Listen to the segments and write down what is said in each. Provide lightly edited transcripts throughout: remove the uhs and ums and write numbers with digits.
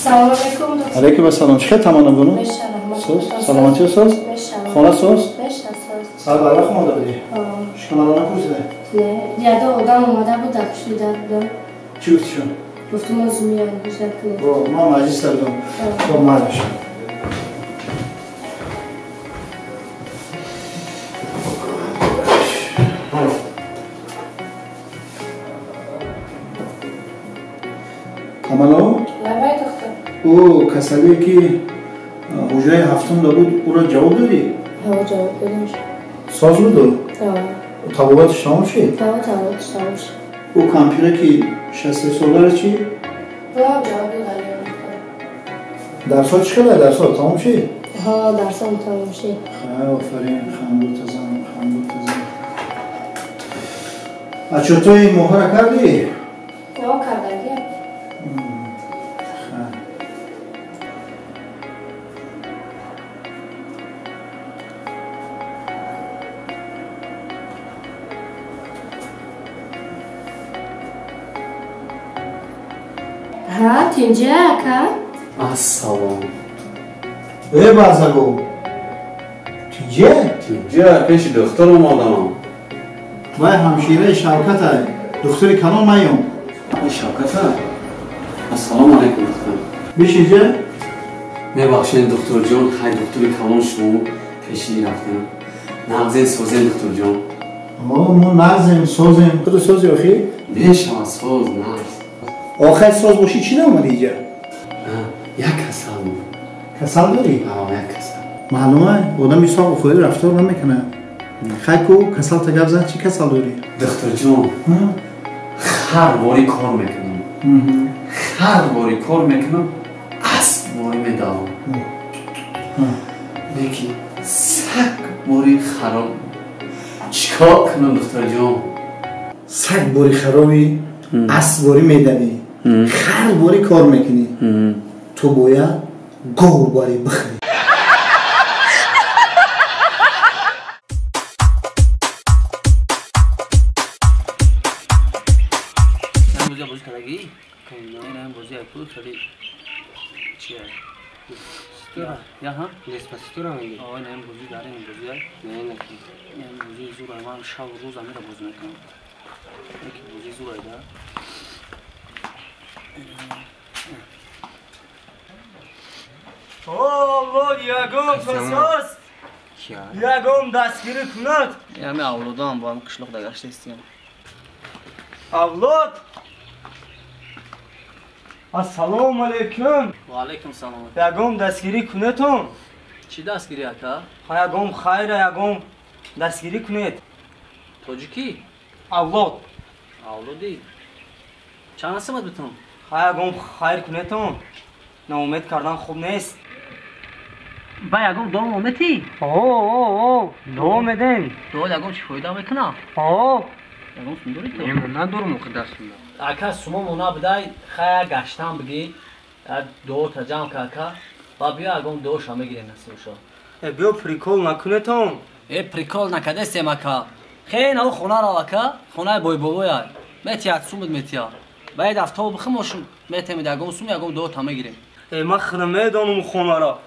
Assalomu alaykum. Alaykum assalom. Chiqay tomoni buni. So'z, salomat yursiz? Xona so'z? Salom alaykum odamlar. Shikolarona ko'rsada. Yerda odam omada بود پوشیده بودم. Chi o'tishon? گفتم از میان بیشتر کنم. Bo, ma majlis dardam. Bo, majlis. Kamalo? لبای دختر. او کسالی که حجره هفتم بود او را جواب دادی؟ ها جواب بدم. ساز بود؟ تابوتش تمام شد؟ تابوتش تمام شد. او کامپیوتر که 60 ساله چی؟ جواب دادم. درسات چقدر درسات تمام شد؟ ها درسام تمام شد. آفرین خانم تزام چطوری مهر کردی؟ ها کردم. ها تینجا که؟ السلام. بازگو. تینجا؟ تینجا پیش دخترم آدمم. وای همشیره شوکت دختری کلان میام. شوکت السلام علیکم دختر. بیش اینجا؟ میبخشین دکتر جان خیلی دکتری کلان شما پیشی رفتم. نغزین سوزین دکتر جان. ما نغزیم سوزیم. خود سوزی آخی؟ بیشم از سوز نغز. آخر ساز باشی چی نمودی اینجا؟ یک کسل بود. کسل داری؟ یک کسل. معلومه آدم ایسا خودی رفتار نمیکنه. خیلی کسل تا گفت زن چی کسل داری؟ دکتر جان هر باری کار میکنم. هر باری کار میکنم از باری میدارم. لیکن سگ باری خراب. چیکار کنم دکتر جان؟ سگ باری خرابی؟ از باری میدنی؟ هر باری کار میکنی؟ تو باید گو باری بخری. بازی کردی؟ نه بازی اکو خیلی چیه؟ یا ها؟ دسپاسیتو رو میگی؟ آه نه بازی داره این بازی نه نکی. نه بازی زور من شب روز میره بازی میکنم. یکی بازی زور ایده. اوه یگم فساس. یگم دستگیری کند. همه اولادام با هم قشلق داشته استیم. اولاد. السلام علیکم. و علیکم سلام. یگم دستگیری کنتون. چی دستگیری اکا؟ یگم خیره یگم دستگیری کنید. توجیکی؟ اولاد. اولادی. چند سمت بتونم؟ یگم خیر کنتون. ناامید کردن خوب نیست. با یگم دوم اومدی؟ اوه ناامیدین. دو یگم چی فایده میکنه؟ اوه یگم سندوری تو. نه دور مقدس میاد. اکا سوما مونا بدای خیر گشتم بگی. دو تا جام کاکا. با بیا یگم دو شام میگیریم نسوشا. بیا پریکول نکنتون. پریکول نکده سیم اکا. خیلی نو خونه را اکا. خونه بای بابای. میتیات سومد میتیا. باید افتاو بخموشم میتیم یگم سوم یگم دو تا میگیریم. ما خرمه دانم خونه را.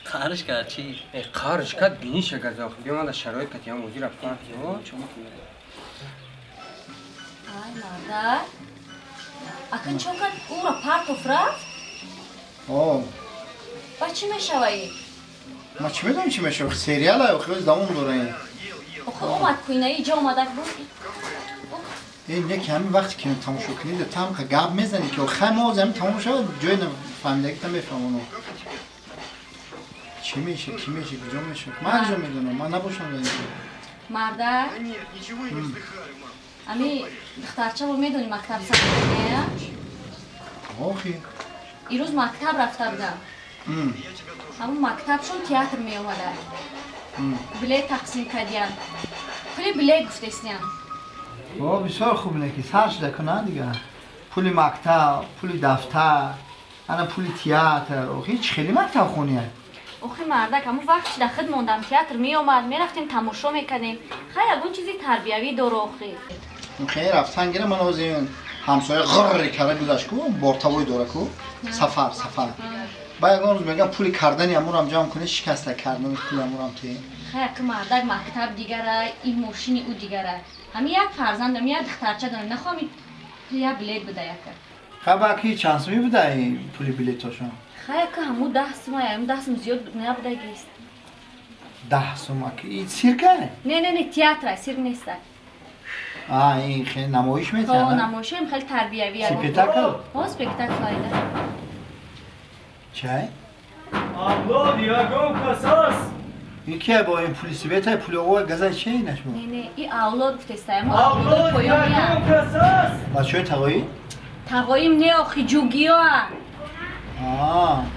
خارج کرد چی؟ خارج کرد بینی شگرد آخه بیا من از شرایط کتی هم موزی رفتن چون میکنه؟ آی مادر اکن چوکن او را پرتوف رفت؟ با چی میشوایی؟ ما چی میدونم چی میشه؟ سریال های خیلی دامون داره این. آخه اومد کوینه اینجا اومده بود. این یک همین وقتی که تماشا کنید تام که گپ میزنی که خیلی ما زمین تماشا جای نفهمیدگی تا میفهمونو. چی میشه کی میشه کجا میشه من کجا میدونم من نباشم اینجا. مرده امی دخترچه رو میدونی مکتب سفره؟ آخی این روز مکتب رفته بودم. همون مکتبشون تیاتر می اومده. بلیت تقسیم کردیم. پولی بلیت گفتستیم. بسیار خوب نکی سرش دکنه دیگه. پولی مکتب، پولی دفتر، انا پولی تیاتر و هیچ خیلی مکتب خونیه. اوخی مردک همون وقتی در خود موندم تیاتر می اومد میرفتیم تماشا میکردیم. خیلی اون چیزی تربیوی داره اوخی. خیلی رفتن گیره من آزیم همسایه غر کرده گذاشت کو بارتوای داره کو سفر با یگان روز میگم پول کردنی امورم جمع کنه شکسته کردن پول امورم تی خیر که مردک مکتب دیگره این ماشین او دیگره همین یک فرزندم یک دخترچه دارم نخوام یک بلیت بده یک خب کی چند سومی بوده این پول بلیتاشون خیر که همون 10 سومه هم 10 سوم زیاد نبوده گیست 10 سومه که این سیرکه نه تئاتر سیر نیست این خیلی نمایش میتونه ها نمایش هم خیلی تربیویه سپیتاکل ها سپیتاکل فایده چای اولاد یگم کساس این که با این پلیسی بیتای پول او گزن چه نشمو نه این اولاد گفتسته اولاد یگم کساس بچه تقایی تقایم نه آخی جوگی ها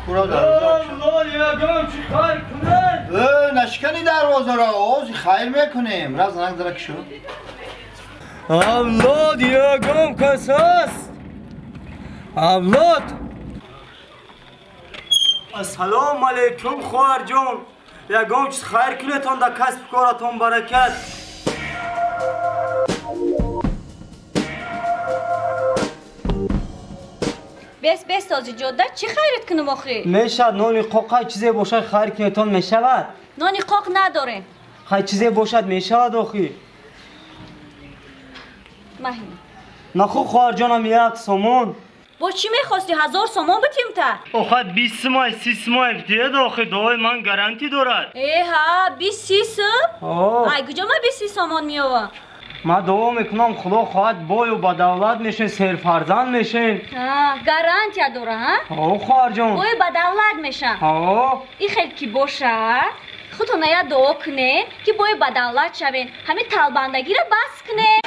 کورا دروازه اولاد یگم چی خیر کنن نشکنی دروازه را آزی خیر میکنیم رز نک درک شو اولاد یگم کساس اولاد السلام علیکم خواهر جان یگم چیز خیر کنیتان در کسب کارتان برکت بس تازی جاده چی خیرت کنم آخی؟ میشد نانی قاقای چیزی باشد خیر کنیتان میشود نانی قاق نداریم خیر چیزی باشد میشود آخی مهیم نخو خواهر جانم یک سامان با چی میخواستی 1000 سامان بتیم تا؟ آخه 20 ماه 30 ماه دید آخه دای من گارانتی دارد ها 20 آه ای کجا ما 20 سامان میآورم ما دعا میکنم خدا خواهد بای و بدولت میشین سرفرزند میشین گارانتی داره ها خواهر جان بای بدولت میشن این خیلی کی باشه خودتون یا دعا کنین که بای بدولت شوین همین طلبندگی رو بس کنین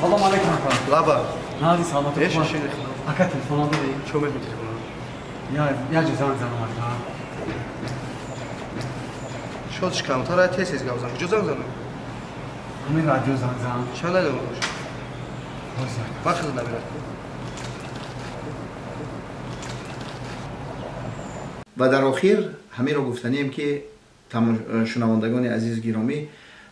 سلام علیکم لابا نادی سلامت ايش خوش. الشيء اکا تلفن داری شو میگی تلفن یا جزان زمان اکا شو چیکار تا راه تیز گاوزن جزان زن همین رادیو زنگ چاله دو وقت نمیره و در آخر همین رو گفتنیم که شنوندگان عزیز گرامی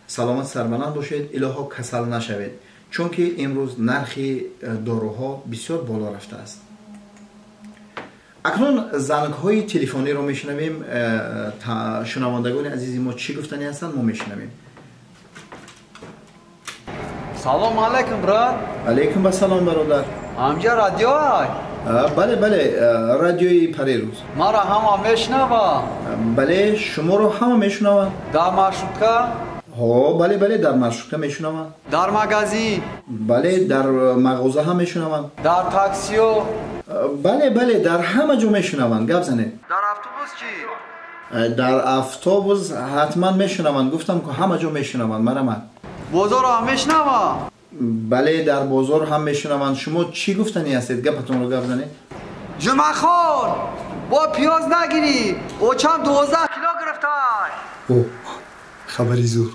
سلامت سربلند باشید الها کسل نشوید چون که امروز نرخ داروها بسیار بالا رفته است اکنون زنگ های تلفنی رو میشنویم شنوندگان عزیز ما چی گفتنی هستند ما میشنویم سلام علیکم برادر علیکم السلام برادر همجا رادیو های بله رادیوی پریروز ما را همه میشنوه بله شما رو همه میشنوم در مارشروتکا بله در مارشروتکا میشنوم در مغازه بله در مغازه هم میشنوم در تاکسیو بله در همه جا میشنوم گپ زنه در اتوبوس چی در اتوبوس حتما میشنوم گفتم که همه جا میشنوم مرحمت بازار هم میشنوه بله در بازار هم میشنوم شما چی گفتنی هستید گپتون رو گپ زنه جمعه خان با پیاز نگیری او چند 12 کیلو گرفتای خبری زور